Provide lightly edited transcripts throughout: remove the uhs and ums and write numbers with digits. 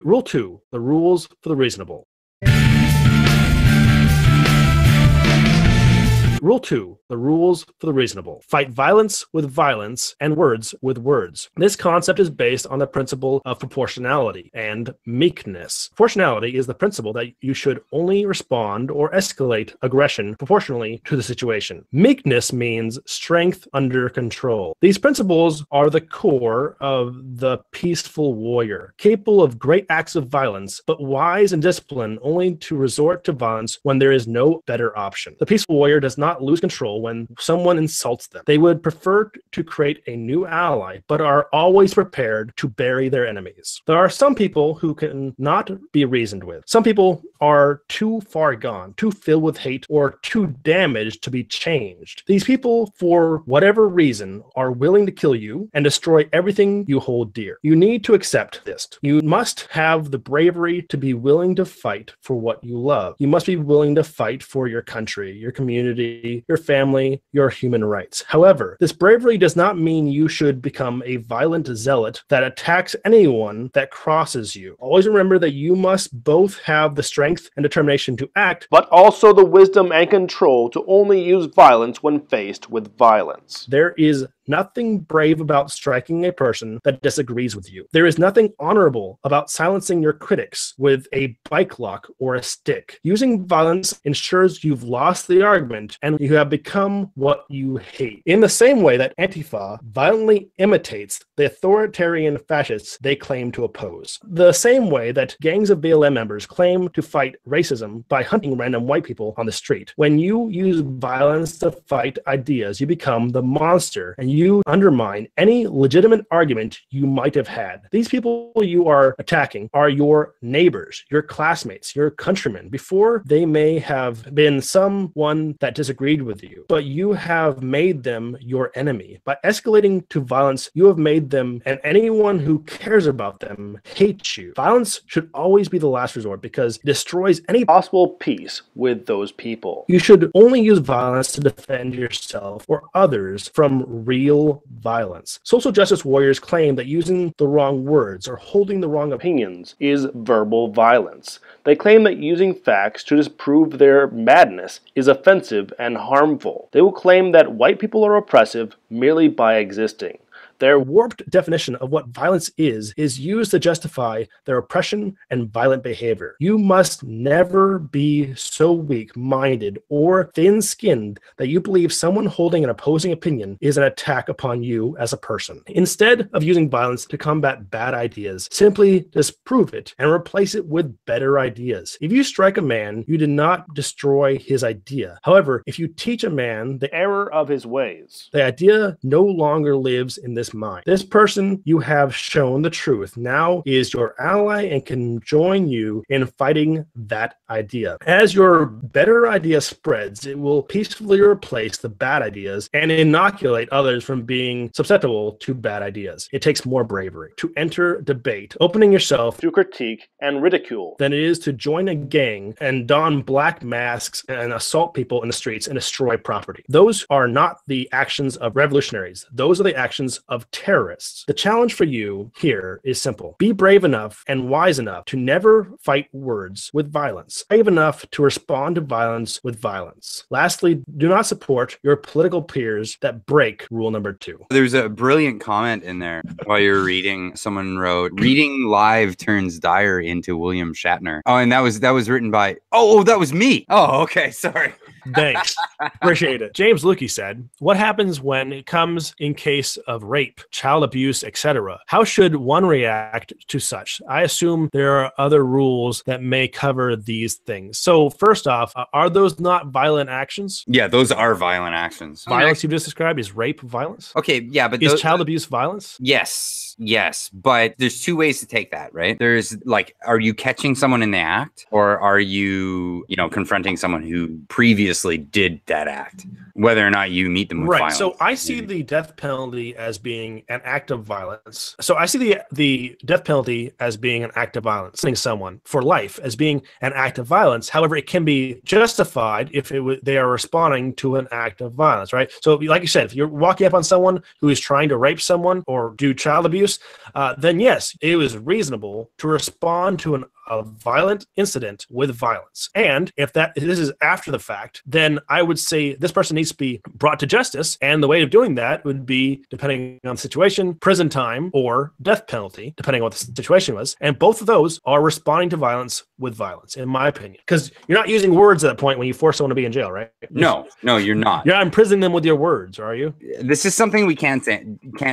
Rule 2, the rules for the reasonable. Rule 2, the rules for the reasonable. Fight violence with violence and words with words. This concept is based on the principle of proportionality and meekness. Proportionality is the principle that you should only respond or escalate aggression proportionally to the situation. Meekness means strength under control. These principles are the core of the peaceful warrior, capable of great acts of violence, but wise and disciplined only to resort to violence when there is no better option. The peaceful warrior does not lose control when someone insults them. They would prefer to create a new ally, but are always prepared to bury their enemies. There are some people who can not be reasoned with. Some people are too far gone, too filled with hate, or too damaged to be changed. These people, for whatever reason, are willing to kill you and destroy everything you hold dear. You need to accept this. You must have the bravery to be willing to fight for what you love. You must be willing to fight for your country, your community, your family, your human rights. However, this bravery does not mean you should become a violent zealot that attacks anyone that crosses you. Always remember that you must both have the strength and determination to act, but also the wisdom and control to only use violence when faced with violence. There is nothing brave about striking a person that disagrees with you. There is nothing honorable about silencing your critics with a bike lock or a stick. Using violence ensures you've lost the argument and you have become what you hate. In the same way that Antifa violently imitates the authoritarian fascists they claim to oppose. The same way that gangs of BLM members claim to fight racism by hunting random white people on the street. When you use violence to fight ideas, you become the monster and you undermine any legitimate argument you might have had. These people you are attacking are your neighbors, your classmates, your countrymen. Before, they may have been someone that disagreed with you, but you have made them your enemy. By escalating to violence, you have made them, and anyone who cares about them, hate you. Violence should always be the last resort because it destroys any possible peace with those people. You should only use violence to defend yourself or others from real violence. Social justice warriors claim that using the wrong words or holding the wrong opinions is verbal violence. They claim that using facts to disprove their madness is offensive and harmful. They will claim that white people are oppressive merely by existing. Their warped definition of what violence is used to justify their oppression and violent behavior. You must never be so weak-minded or thin-skinned that you believe someone holding an opposing opinion is an attack upon you as a person. Instead of using violence to combat bad ideas, simply disprove it and replace it with better ideas. If you strike a man, you did not destroy his idea. However, if you teach a man the error of his ways, the idea no longer lives in this mind. This person you have shown the truth now is your ally and can join you in fighting that idea. As your better idea spreads, it will peacefully replace the bad ideas and inoculate others from being susceptible to bad ideas. It takes more bravery to enter debate, opening yourself to critique and ridicule, than it is to join a gang and don black masks and assault people in the streets and destroy property. Those are not the actions of revolutionaries. Those are the actions of terrorists. The challenge for you here is simple. Be brave enough and wise enough to never fight words with violence. Brave enough to respond to violence with violence. Lastly, do not support your political peers that break rule number 2. There's a brilliant comment in there while you're reading. Someone wrote, "Reading live turns Dyer into William Shatner." Oh, and that was written by, that was me. Oh, okay, sorry. Thanks. Appreciate it. James Lukey said, what happens when it comes in case of rape, child abuse, etc.? How should one react to such? I assume there are other rules that may cover these things. So first off, are those not violent actions? Yeah, those are violent actions. Violence you just described is rape violence? Okay, yeah, but is child abuse violence? Yes, but there's two ways to take that, right? There's like, are you catching someone in the act, or are you, confronting someone who previously did that act, whether or not you meet them with violence? So I see the death penalty as being an act of violence. So I see the death penalty as being an act of violence. Killing someone for life as being an act of violence. However, it can be justified if they are responding to an act of violence, right? So like you said, if you're walking up on someone who is trying to rape someone or do child abuse, abuse, then yes, it was reasonable to respond to a violent incident with violence. And if this is after the fact, then I would say this person needs to be brought to justice. And the way of doing that would be, depending on the situation, prison time or death penalty, depending on what the situation was. And both of those are responding to violence with violence, in my opinion. Because you're not using words at that point when you force someone to be in jail, right? No, you're not. You're not imprisoning them with your words, are you? This is something we can't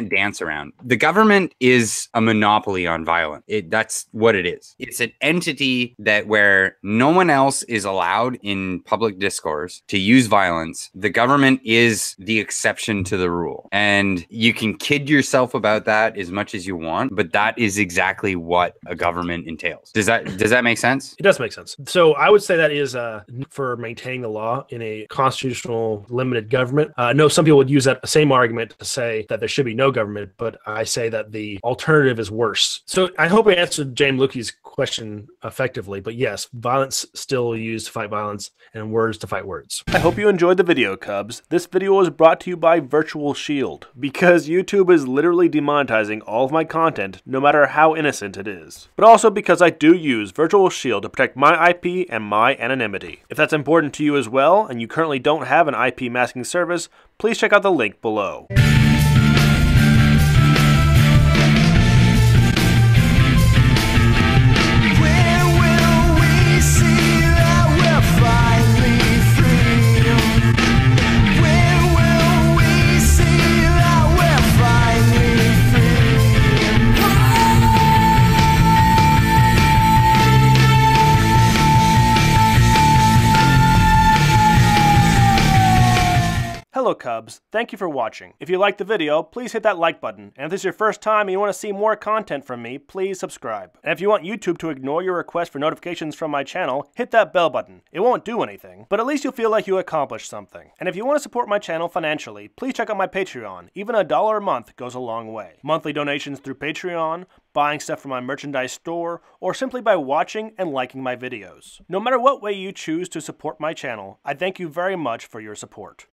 dance around. The government is a monopoly on violence. That's what it is. It's an entity that where no one else is allowed in public discourse to use violence. The government is the exception to the rule. And you can kid yourself about that as much as you want, but that is exactly what a government entails. Does that make sense? It does make sense. So I would say that is for maintaining the law in a constitutional limited government. No, some people would use that same argument to say that there should be no government, but I say that the alternative is worse. So I hope I answered James Lukey's question effectively, but yes, violence still used to fight violence and words to fight words. I hope you enjoyed the video, Cubs. This video was brought to you by Virtual Shield, because YouTube is literally demonetizing all of my content, no matter how innocent it is. But also because I do use Virtual Shield to protect my IP and my anonymity. If that's important to you as well, and you currently don't have an IP masking service, please check out the link below. Hello Cubs, thank you for watching. If you liked the video, please hit that like button, and if this is your first time and you want to see more content from me, please subscribe. And if you want YouTube to ignore your request for notifications from my channel, hit that bell button. It won't do anything, but at least you'll feel like you accomplished something. And if you want to support my channel financially, please check out my Patreon. Even $1 a month goes a long way. Monthly donations through Patreon, buying stuff from my merchandise store, or simply by watching and liking my videos. No matter what way you choose to support my channel, I thank you very much for your support.